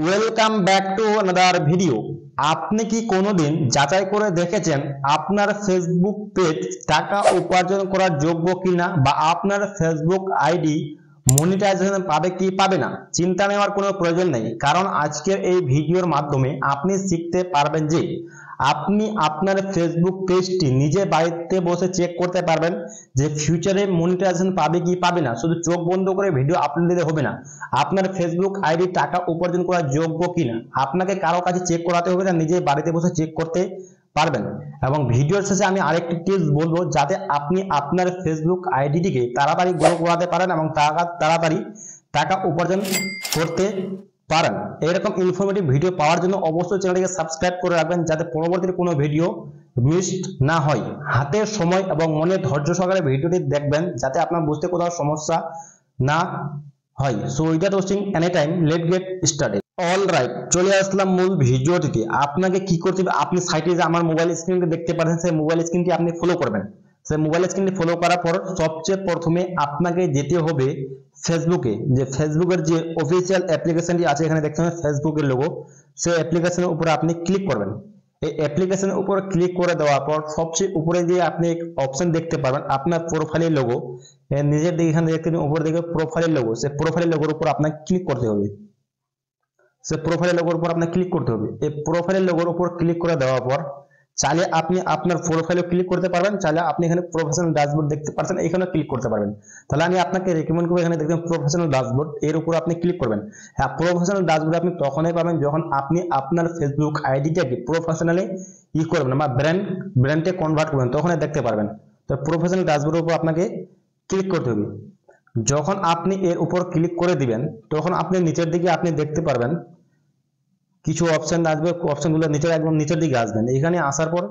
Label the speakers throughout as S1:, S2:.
S1: Welcome back to another video. আপনি কি কোনোদিন যাচাই করে দেখেছেন আপনার ফেসবুক পেজ টাকা উপার্জন করার যোগ্য কিনা, বা আপনার ফেসবুক আইডি মনিটাইজেশন পাবে কি পাবে না? চিন্তা নেওয়ার কোনো প্রয়োজন নেই, কারণ আজকের এই ভিডিওর মাধ্যমে আপনি শিখতে পারবেন যে আপনি আপনার ফেসবুক পেজটি নিজে বাড়িতে বসে চেক করতে পারবেন যে ফিউচারে মনিটাইজেশন পাবে কি পাবে না। শুধু চোখ বন্ধ করে ভিডিও আপলোড দিলে হবে না, আপনার ফেসবুক আইডি টাকা উপার্জন করার যোগ্য কিনা আপনাকে কারো কাছে চেক করাতে হবে না, নিজে বাড়িতে বসে চেক করতে পারবেন। এবং ভিডিওর শেষে আমি আরেকটি টিপস বলবো, যাতে আপনি আপনার ফেসবুক আইডিটিকে তাড়াতাড়ি গ্রো করাতে পারেন এবং তাড়াতাড়ি টাকা উপার্জন করতে পারেন। এরকম ইনফরমেটিভ ভিডিও পাওয়ার জন্য অবশ্যই চ্যানেলটিকে সাবস্ক্রাইব করে রাখবেন, যাতে পরবর্তী কোনো ভিডিও মিস না হয়। হাতের সময় এবং মনে ধৈর্য সহকারে ভিডিওটি দেখবেন, যাতে আপনার বুঝতে কোথাও সমস্যা না হয়। So without wasting any time, late get started. All right, চলে আসলাম মূল ভিডিওটিতে। আপনাকে কি করতে হবে, আপনি সাইটে যে আমার মোবাইল স্ক্রিনটি দেখতে পাচ্ছেন, সেই মোবাইল স্ক্রিনটি আপনি ফলো করবেন। সেই মোবাইল স্ক্রিনটি ফলো করার পর সবচেয়ে প্রথমে আপনাকে যেতে হবে ফেসবুকে। যে ফেসবুকের যে অফিসিয়াল অ্যাপ্লিকেশনটি আছে, এখানে দেখতে পাবেন ফেসবুকের লোগো, সেই অ্যাপ্লিকেশনের উপরে আপনি ক্লিক করবেন। এই অ্যাপ্লিকেশনের উপর ক্লিক করে দেওয়ার পর সবচেয়ে উপরে যে আপনি অপশন দেখতে পাবেন আপনার প্রোফাইলের লোগো, নিজের দিকে এখানে দেখতে পাবেন উপর দিকে প্রোফাইলের লোগো, সেই প্রোফাইলের লোগোর উপর আপনাকে ক্লিক করতে হবে। সেই প্রোফাইলের লোগোর উপর আপনাকে ক্লিক করতে হবে। এই প্রোফাইলের লোগোর উপর ক্লিক করে দেওয়ার পর চাইলে আপনি আপনার প্রোফাইলে ক্লিক করতে পারবেন, চাইলে আপনি এখানে প্রফেশনাল ড্যাশবোর্ড দেখতে পাচ্ছেন, এখানে ক্লিক করতে পারবেন। তাহলে আমি আপনাকে রেকমেন্ড করব, এখানে দেখবেন প্রফেশনাল ড্যাশবোর্ড, এর উপর আপনি ক্লিক করবেন। হ্যাঁ, প্রফেশনাল ড্যাশবোর্ড আপনি তখনই পাবেন যখন আপনি আপনার ফেসবুক আইডিটাকে প্রফেশনালি করবেন বা ব্র্যান্ডে কনভার্ট করবেন, তখনই দেখতে পারবেন। তো প্রফেশনাল ড্যাশবোর্ডের উপর আপনাকে ক্লিক করতে হবে। যখন আপনি এর উপর ক্লিক করে দিবেন, তখন আপনি নিচের দিকে আপনি দেখতে পারবেন কিছু অপশন আসবে, অপশনগুলো নিচে একদম নিচের দিকে আসবেন। এখানে আসার পর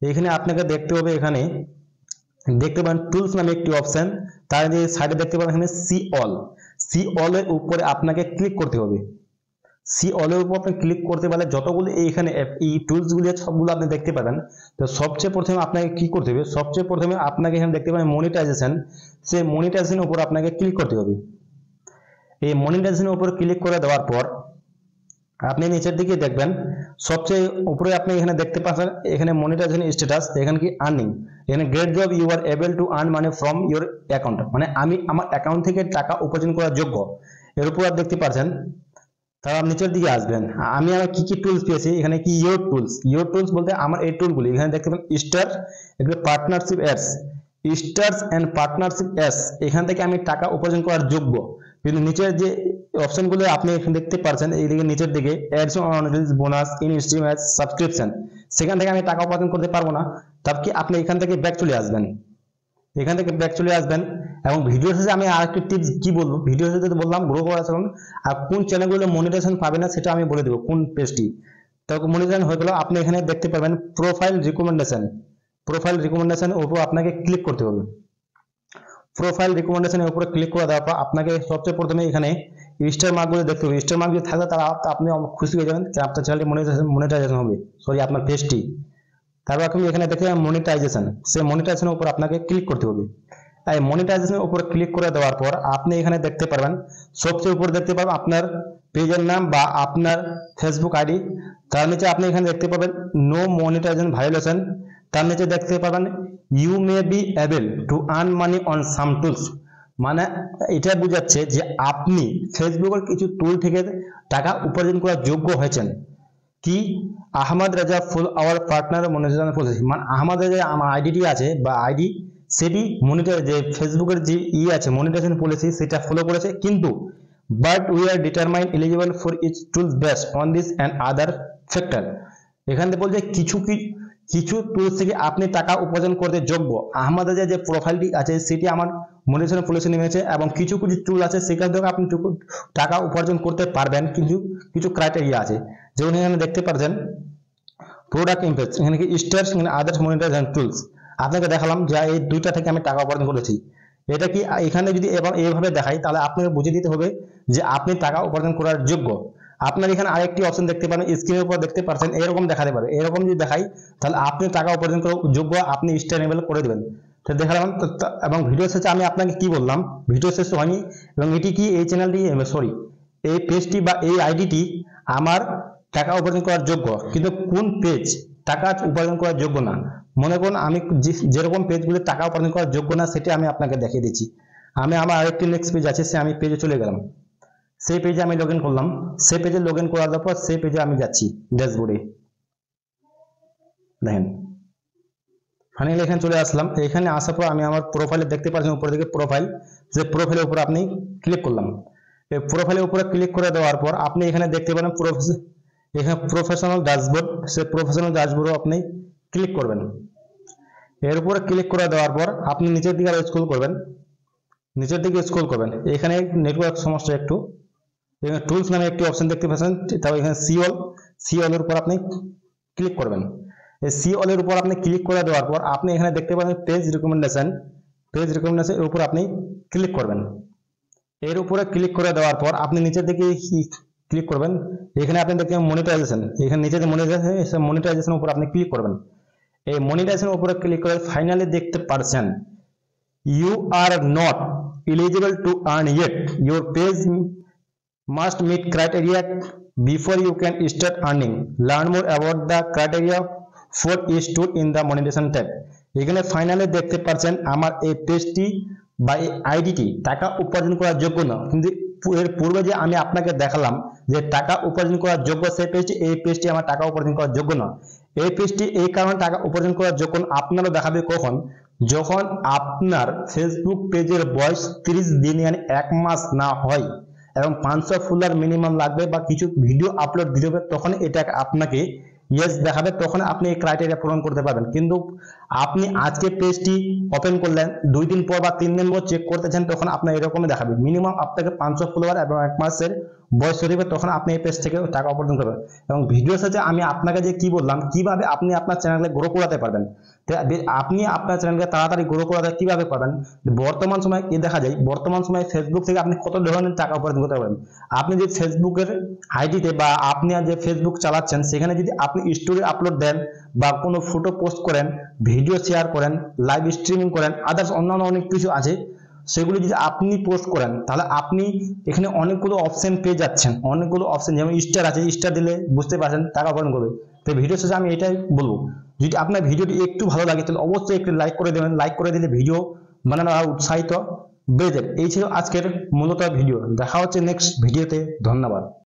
S1: এখানে আপনাকে দেখতে হবে, এখানে দেখতে পাবেন টুলস নামে একটি অপশন, তার যে সাইডে দেখতে পাবেন এখানে সি অল এর উপরে আপনাকে ক্লিক করতে হবে। সি অল এর উপর আপনি ক্লিক করতে পারলে যতগুলো এইখানে এই টুলস গুলি সবগুলো আপনি দেখতে পাবেন। তো সবচেয়ে প্রথমে আপনাকে কি করতে হবে, সবচেয়ে প্রথমে আপনাকে এখানে দেখতে পাবেন মনিটাইজেশন, সেই মনিটাইজেশনের উপর আপনাকে ক্লিক করতে হবে। এই মনিটাইজেশনের উপর ক্লিক করে দেওয়ার পর আপনি নিচের দিকে দেখবেন সবচেয়ে উপরে আপনি এখানে দেখতে পাচ্ছেন এখানে মনিটাইজেশন স্ট্যাটাস, এখানে কি আর্নিং, এখানে great job, you are able to earn money from your account, মানে আমি আমার অ্যাকাউন্ট থেকে টাকা উপার্জন করার যোগ্য। এর উপর আপনি দেখতে পাচ্ছেন। তারপর আপনি নিচের দিকে আসবেন, আমি আমার কি কি টুলস পেয়েছি, এখানে কি ইয়োর টুলস বলতে আমার এই টুলগুলি এখানে দেখতে পাবেন স্টার, এগুলো partnership ads, stars and partnership ads, এখান থেকে আমি টাকা উপার্জন করার যোগ্য। কিন্তু নিচের যে অপশনগুলো আপনি এখানে দেখতে পাচ্ছেন, এইদিকে নিচের দিকে ads on reels, bonus, in stream ads, subscription, সেখান থেকে আমি টাকা উপার্জন করতে পারবো না। তারপর কি আপনি এখান থেকে ব্যাক চলে আসবেন, এখান থেকে ব্যাক চলে আসবেন। এবং ভিডিও শেষে আমি আরেকটি টিপস কি বলবো, ভিডিও শেষে বললাম গ্রো করার জন্য, আর কোন চ্যানেলগুলো মনিটাইজেশন পাবে না সেটা আমি বলে দেবো, কোন পেজটি তো মনিটাইজেশন হয়ে গেল। আপনি এখানে দেখতে পাবেন প্রোফাইল রিকমেন্ডেশন উপর আপনাকে ক্লিক করতে হবে। প্রোফাইল রিকমেন্ডেশনের উপরে ক্লিক করে দেওয়ার পর আপনাকে সবচেয়ে প্রথমে এখানে স্টার মার্কগুলো দেখতে হবে। স্টার মার্ক যদি থাকে তাহলে আপনি খুশি হয়ে যাবেন যে আপনার চ্যানেলটি মনিটাইজেশন হবে, সরি আপনার পেজটি। তারপর আপনি এখানে দেখতে পাবেন মনিটাইজেশন, সেই মনিটাইজেশনের উপর আপনাকে ক্লিক করতে হবে। এই মনিটাইজেশনের উপর ক্লিক করে দেওয়ার পর আপনি এখানে দেখতে পারবেন সবচেয়ে উপরে দেখতে পাবেন আপনার পেজের নাম বা আপনার ফেসবুক আইডি, তার নিচে আপনি এখানে দেখতে পাবেন নো মনিটাইজেশন ভায়োলেশন, তার নিচে দেখতে পাবেন you may be able to earn money on some tools, মানে এটা বোঝাচ্ছে যে আপনি ফেসবুকের কিছু টুল থেকে টাকা উপার্জন করার যোগ্য হয়েছেন। কি আহমদ রাজা ফুল আওয়ার পার্টনার মনিটাইজেশন পলিসি, মানে আহমদ রাজা আমার আইডিটি আছে বা আইডি, সেটি মনিটাইজ যে ফেসবুকের যে আছে মনিটাইজেশন পলিসি সেটা ফলো করেছে, কিন্তু but we are determine eligible for each tools based on this and other factor. এখান থেকে বলছে কিছু টুলস থেকে আপনি টাকা উপার্জন করতে যোগ্য। আহমদ রাজা যে প্রোফাইলটি আছে সেটি আমার মনিটাইজেশন পলিসি নিয়েছে, এবং কিছু টুল আছে সেখান থেকে আপনি টাকা উপার্জন করতে পারবেন, কিন্তু কিছু ক্রাইটেরিয়া আছে। যেমন এখানে দেখতে পাচ্ছেন প্রোডাক্ট ইমপ্রেস, এখানে কি স্টার্স, এখানে আদার্স মনিটাইজেশন টুলস, আপনাকে দেখালাম যে এই দুইটা থেকে আমি টাকা উপার্জন করেছি। এটা কি এখানে যদি এইভাবে দেখাই তাহলে আপনাকে বুঝিয়ে দিতে হবে যে আপনি টাকা উপার্জন করার যোগ্য। আপনার এখানে আরেকটি অপশন দেখতে পারেন, স্ক্রিনের উপর দেখতে পাচ্ছেন এরকম দেখাতে পারে, এরকম যদি দেখাই তাহলে আপনি টাকা উপার্জন করার যোগ্য, আপনি স্টার এনেবল করে দেবেন। তো দেখালাম। এবং ভিডিও শেষে আমি আপনাকে কি বললাম, ভিডিও শেষ হয়নি, এবং এটি কি এই চ্যানেলটি সরি এই পেজটি বা এই আইডিটি আমার টাকা উপার্জন করার যোগ্য, কিন্তু কোন পেজ টাকা উপার্জন করার যোগ্য না। মনে করুন আমি যেরকম পেজগুলি টাকা উপার্জন করার যোগ্য না সেটা আমি আপনাকে দেখিয়ে দিচ্ছি। আমি আমার আরেকটি নেক্সট পেজ আছে, সে আমি পেজে চলে গেলাম, সেই পেজে আমি লগ ইন করলাম। সেই পেজে লগ ইন করার পর সেই পেজে আমি যাচ্ছি ড্যাশবোর্ডে। দেখেন ফাইনালি এখানে চলে আসলাম। এখানে আসার পর আমি আমার প্রোফাইলে দেখতে পাচ্ছেন উপর দিকে প্রোফাইল, যে প্রোফাইলের উপর আপনি ক্লিক করলাম। এই প্রোফাইলের উপরে ক্লিক করে দেওয়ার পর আপনি এখানে দেখতে পারেন এখানে প্রফেশনাল ড্যাশবোর্ড, সেই প্রফেশনাল ড্যাশবোর্ডে আপনি ক্লিক করবেন। এর উপরে ক্লিক করে দেওয়ার পর আপনি নিচের দিকে স্ক্রল করবেন, নিচের দিকে স্ক্রল করবেন। এখানে নেটওয়ার্ক সমস্যা একটু, এখানে টুলস নামে একটি অপশন দেখতে পাচ্ছেন, তাও এখানে সিওল এর উপর আপনি ক্লিক করবেন। এই সিওল এর উপর আপনি ক্লিক করে দেওয়ার পর আপনি এখানে দেখতে পাবেন পেজ রিকমেন্ডেশন এর উপর আপনি ক্লিক করবেন। এর উপরে ক্লিক করে দেওয়ার পর আপনি নিচের দিকে ক্লিক করবেন। এখানে আপনি দেখবেন মনিটাইজেশন, এখানে নিচে যে মনিটাইজেশন উপর আপনি ক্লিক করবেন। এই মনিটাইজেশন উপরে ক্লিক করে ফাইনালি দেখতে পারছেন you are not eligible to earn yet, your page must meet criteria before you can start earning, learn more about the criteria for each tool in the monetization tab। এখানে finally দেখতে পাচ্ছেন আমার এই পেজটি বা এই আইডিটি টাকা উপার্জন করার যোগ্য না, কিন্তু এর পূর্বে যে আমি আপনাকে দেখালাম যে টাকা উপার্জন করার যোগ্য সেই পেজটি, এই পেজটি আমার টাকা উপার্জন করার যোগ্য না। এই পেজটি এই কারণে টাকা উপার্জন করার যোগ্য আপনারও দেখাবে কখন, যখন আপনার ফেসবুক পেজের বয়স 30 দিন মানে 1 মাস না হয় এবং 500 ফলোয়ার মিনিমাম লাগবে বা কিছু ভিডিও আপলোড দিতে হবে, তখন এটা আপনাকে ইয়েস দেখাবে, তখন আপনি এই ক্রাইটেরিয়া পূরণ করতে পারবেন। কিন্তু আপনি আজকে পেজটি ওপেন করলেন, 2 দিন পর বা 3 দিন পর চেক করতেছেন, তখন আপনার এরকমই দেখাবে মিনিমাম আপনাকে 500 ফলোয়ার এবং 1 মাসের বয়স হয়ে তখন আপনি এই পেজ থেকে টাকা উপার্জন করবেন। এবং ভিডিওর সাথে আমি আপনাকে যে কি বললাম কিভাবে আপনি আপনার চ্যানেলে গ্রো করাতে পারবেন, আপনি আপনার চ্যানেলকে তাড়াতাড়ি গ্রো করাতে কিভাবে পারবেন। বর্তমান সময় কি দেখা যায়, বর্তমান সময়ে ফেসবুক থেকে আপনি কত ধরনের টাকা উপার্জন করতে পারবেন। আপনি যে ফেসবুকের আইডিতে বা আপনি যে ফেসবুক চালাচ্ছেন সেখানে যদি আপনি স্টোরি আপলোড দেন বা কোনো ফটো পোস্ট করেন, ভিডিও শেয়ার করেন, লাইভ স্ট্রিমিং করেন, আদার্স অন্যান্য অনেক কিছু আছে, সেগুলো যদি আপনি পোস্ট করেন তাহলে আপনি এখানে অনেকগুলো অপশন পেয়ে যাচ্ছেন, অনেকগুলো অপশন, যেমন স্টার আছে, স্টার দিলে বুঝতে পারছেন টাকা উপার্জন করবে। তো ভিডিও শেষে আমি এটাই বলবো, যদি আপনার ভিডিওটি একটু ভালো লাগে তাহলে অবশ্যই একটু লাইক করে দেবেন, লাইক করে দিলে ভিডিও বানানোর আর উৎসাহিত বেড়ে যাবে। এই ছিল আজকের মূলত ভিডিও, দেখা হচ্ছে নেক্সট ভিডিওতে, ধন্যবাদ।